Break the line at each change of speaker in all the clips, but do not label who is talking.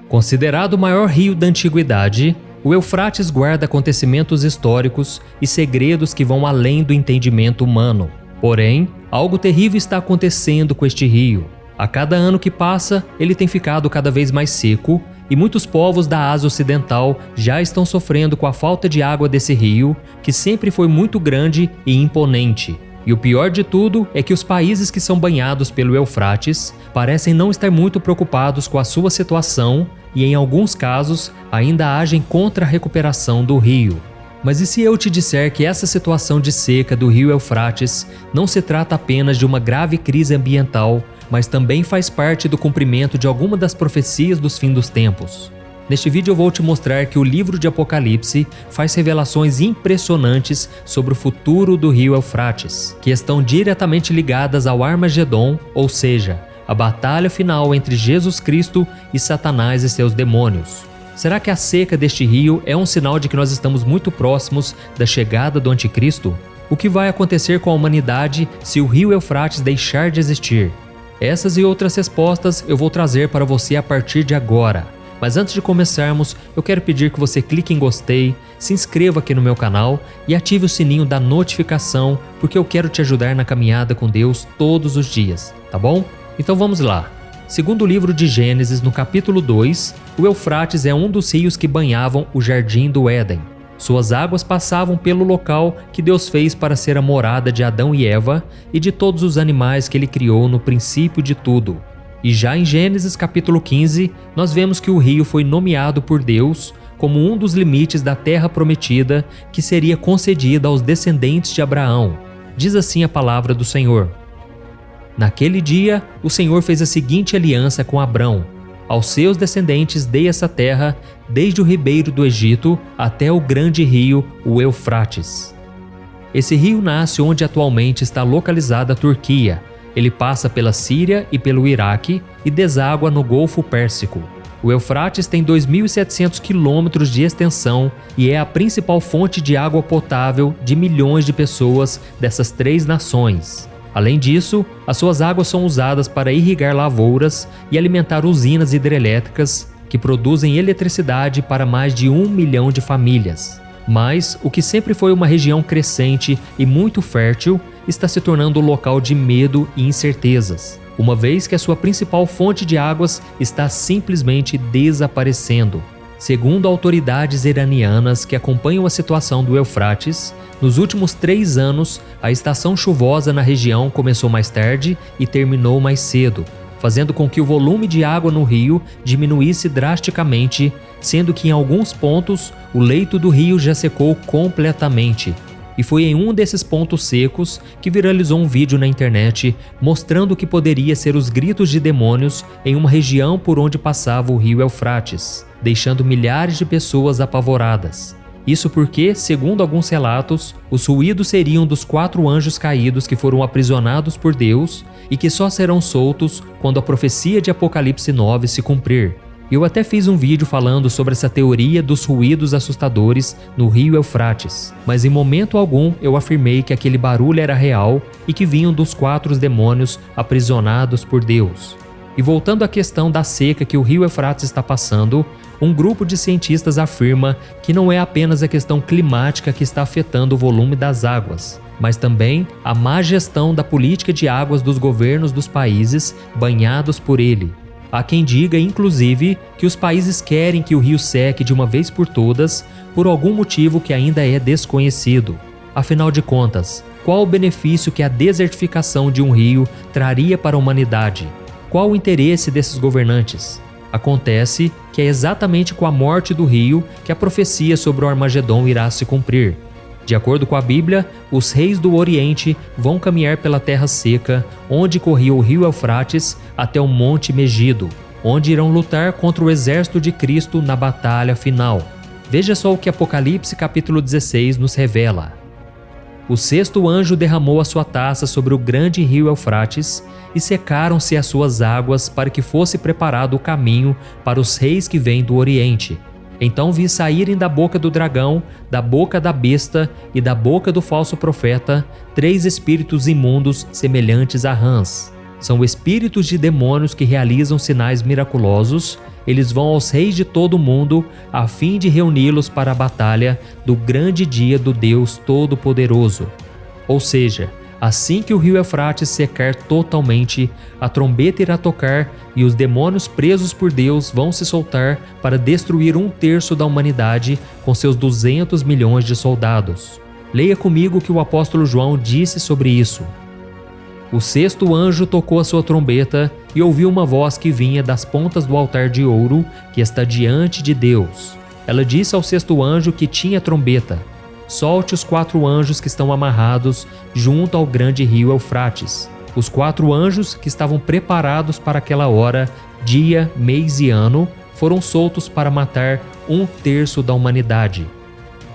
Considerado o maior rio da antiguidade, o Eufrates guarda acontecimentos históricos e segredos que vão além do entendimento humano. Porém, algo terrível está acontecendo com este rio. A cada ano que passa, ele tem ficado cada vez mais seco e muitos povos da Ásia Ocidental já estão sofrendo com a falta de água desse rio, que sempre foi muito grande e imponente. E o pior de tudo é que os países que são banhados pelo Eufrates parecem não estar muito preocupados com a sua situação e, em alguns casos, ainda agem contra a recuperação do rio. Mas e se eu te disser que essa situação de seca do rio Eufrates não se trata apenas de uma grave crise ambiental, mas também faz parte do cumprimento de alguma das profecias dos fins dos tempos? Neste vídeo eu vou te mostrar que o livro de Apocalipse faz revelações impressionantes sobre o futuro do rio Eufrates, que estão diretamente ligadas ao Armagedon, ou seja, a batalha final entre Jesus Cristo e Satanás e seus demônios. Será que a seca deste rio é um sinal de que nós estamos muito próximos da chegada do Anticristo? O que vai acontecer com a humanidade se o rio Eufrates deixar de existir? Essas e outras respostas eu vou trazer para você a partir de agora. Mas antes de começarmos, eu quero pedir que você clique em gostei, se inscreva aqui no meu canal e ative o sininho da notificação, porque eu quero te ajudar na caminhada com Deus todos os dias, tá bom? Então vamos lá. Segundo o livro de Gênesis, no capítulo 2, o Eufrates é um dos rios que banhavam o Jardim do Éden. Suas águas passavam pelo local que Deus fez para ser a morada de Adão e Eva e de todos os animais que ele criou no princípio de tudo. E já em Gênesis capítulo 15, nós vemos que o rio foi nomeado por Deus como um dos limites da terra prometida que seria concedida aos descendentes de Abraão. Diz assim a palavra do Senhor: Naquele dia, o Senhor fez a seguinte aliança com Abrão: aos seus descendentes dei essa terra, desde o ribeiro do Egito até o grande rio, o Eufrates. Esse rio nasce onde atualmente está localizada a Turquia. Ele passa pela Síria e pelo Iraque e deságua no Golfo Pérsico. O Eufrates tem 2.700 quilômetros de extensão e é a principal fonte de água potável de milhões de pessoas dessas três nações. Além disso, as suas águas são usadas para irrigar lavouras e alimentar usinas hidrelétricas que produzem eletricidade para mais de 1 milhão de famílias. Mas o que sempre foi uma região crescente e muito fértil está se tornando um local de medo e incertezas, uma vez que a sua principal fonte de águas está simplesmente desaparecendo. Segundo autoridades iranianas que acompanham a situação do Eufrates, nos últimos 3 anos, a estação chuvosa na região começou mais tarde e terminou mais cedo, fazendo com que o volume de água no rio diminuísse drasticamente, sendo que em alguns pontos o leito do rio já secou completamente. E foi em um desses pontos secos que viralizou um vídeo na internet mostrando o que poderia ser os gritos de demônios em uma região por onde passava o rio Eufrates, deixando milhares de pessoas apavoradas. Isso porque, segundo alguns relatos, os ruídos seriam dos 4 anjos caídos que foram aprisionados por Deus e que só serão soltos quando a profecia de Apocalipse 9 se cumprir. Eu até fiz um vídeo falando sobre essa teoria dos ruídos assustadores no rio Eufrates, mas em momento algum eu afirmei que aquele barulho era real e que vinham dos 4 demônios aprisionados por Deus. E voltando à questão da seca que o rio Eufrates está passando, um grupo de cientistas afirma que não é apenas a questão climática que está afetando o volume das águas, mas também a má gestão da política de águas dos governos dos países banhados por ele. Há quem diga, inclusive, que os países querem que o rio seque de uma vez por todas por algum motivo que ainda é desconhecido. Afinal de contas, qual o benefício que a desertificação de um rio traria para a humanidade? Qual o interesse desses governantes? Acontece que é exatamente com a morte do rio que a profecia sobre o Armagedon irá se cumprir. De acordo com a Bíblia, os reis do Oriente vão caminhar pela terra seca, onde corria o rio Eufrates, até o Monte Megido, onde irão lutar contra o exército de Cristo na batalha final. Veja só o que Apocalipse capítulo 16 nos revela. O 6º anjo derramou a sua taça sobre o grande rio Eufrates e secaram-se as suas águas para que fosse preparado o caminho para os reis que vêm do Oriente. Então vi saírem da boca do dragão, da boca da besta e da boca do falso profeta 3 espíritos imundos semelhantes a rãs. São espíritos de demônios que realizam sinais miraculosos eles vão aos reis de todo o mundo a fim de reuni-los para a batalha do grande dia do Deus Todo-Poderoso. Ou seja, assim que o rio Eufrates secar totalmente, a trombeta irá tocar e os demônios presos por Deus vão se soltar para destruir 1/3 da humanidade com seus 200 milhões de soldados. Leia comigo o que o apóstolo João disse sobre isso. O sexto anjo tocou a sua trombeta e ouviu uma voz que vinha das pontas do altar de ouro que está diante de Deus. Ela disse ao sexto anjo que tinha trombeta: solte os 4 anjos que estão amarrados junto ao grande rio Eufrates. Os 4 anjos que estavam preparados para aquela hora, dia, mês e ano, foram soltos para matar 1/3 da humanidade.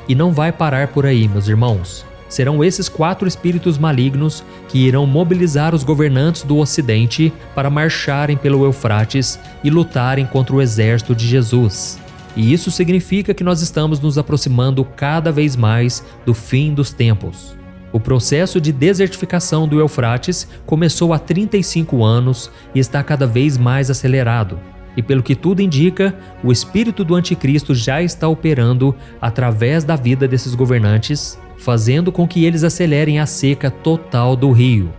E não vai parar por aí, meus irmãos. Serão esses 4 espíritos malignos que irão mobilizar os governantes do Ocidente para marcharem pelo Eufrates e lutarem contra o exército de Jesus. E isso significa que nós estamos nos aproximando cada vez mais do fim dos tempos. O processo de desertificação do Eufrates começou há 35 anos e está cada vez mais acelerado. E pelo que tudo indica, o espírito do anticristo já está operando através da vida desses governantes, fazendo com que eles acelerem a seca total do rio.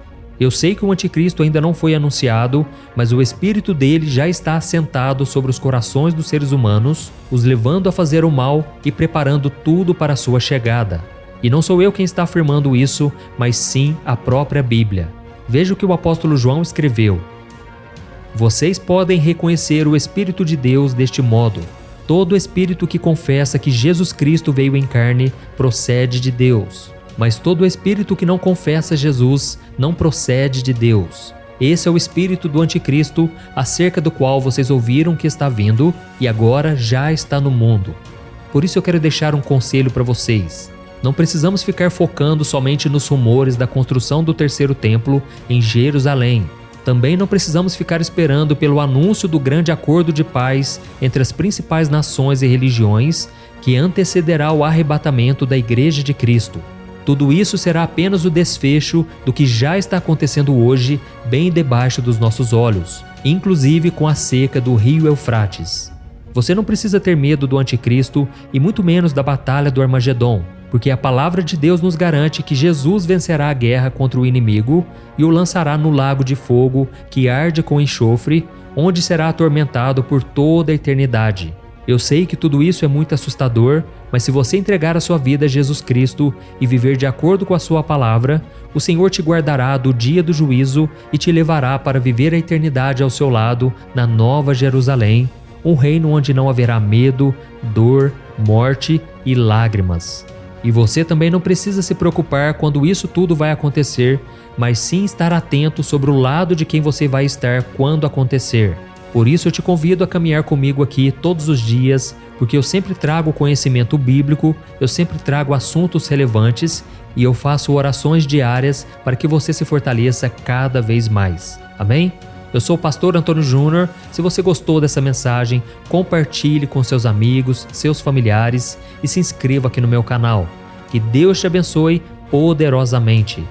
Eu sei que o anticristo ainda não foi anunciado, mas o espírito dele já está assentado sobre os corações dos seres humanos, os levando a fazer o mal e preparando tudo para a sua chegada. E não sou eu quem está afirmando isso, mas sim a própria Bíblia. Veja o que o apóstolo João escreveu. Vocês podem reconhecer o Espírito de Deus deste modo. Todo espírito que confessa que Jesus Cristo veio em carne procede de Deus. Mas todo espírito que não confessa Jesus não procede de Deus. Esse é o espírito do anticristo, acerca do qual vocês ouviram que está vindo e agora já está no mundo. Por isso eu quero deixar um conselho para vocês. Não precisamos ficar focando somente nos rumores da construção do terceiro templo em Jerusalém. Também não precisamos ficar esperando pelo anúncio do grande acordo de paz entre as principais nações e religiões que antecederá o arrebatamento da Igreja de Cristo. Tudo isso será apenas o desfecho do que já está acontecendo hoje, bem debaixo dos nossos olhos, inclusive com a seca do rio Eufrates. Você não precisa ter medo do anticristo e muito menos da batalha do Armagedon, porque a palavra de Deus nos garante que Jesus vencerá a guerra contra o inimigo e o lançará no lago de fogo que arde com enxofre, onde será atormentado por toda a eternidade. Eu sei que tudo isso é muito assustador, mas se você entregar a sua vida a Jesus Cristo e viver de acordo com a sua palavra, o Senhor te guardará do dia do juízo e te levará para viver a eternidade ao seu lado na Nova Jerusalém, um reino onde não haverá medo, dor, morte e lágrimas. E você também não precisa se preocupar quando isso tudo vai acontecer, mas sim estar atento sobre o lado de quem você vai estar quando acontecer. Por isso eu te convido a caminhar comigo aqui todos os dias, porque eu sempre trago conhecimento bíblico, eu sempre trago assuntos relevantes e eu faço orações diárias para que você se fortaleça cada vez mais. Amém? Eu sou o pastor Antônio Júnior. Se você gostou dessa mensagem, compartilhe com seus amigos, seus familiares e se inscreva aqui no meu canal. Que Deus te abençoe poderosamente.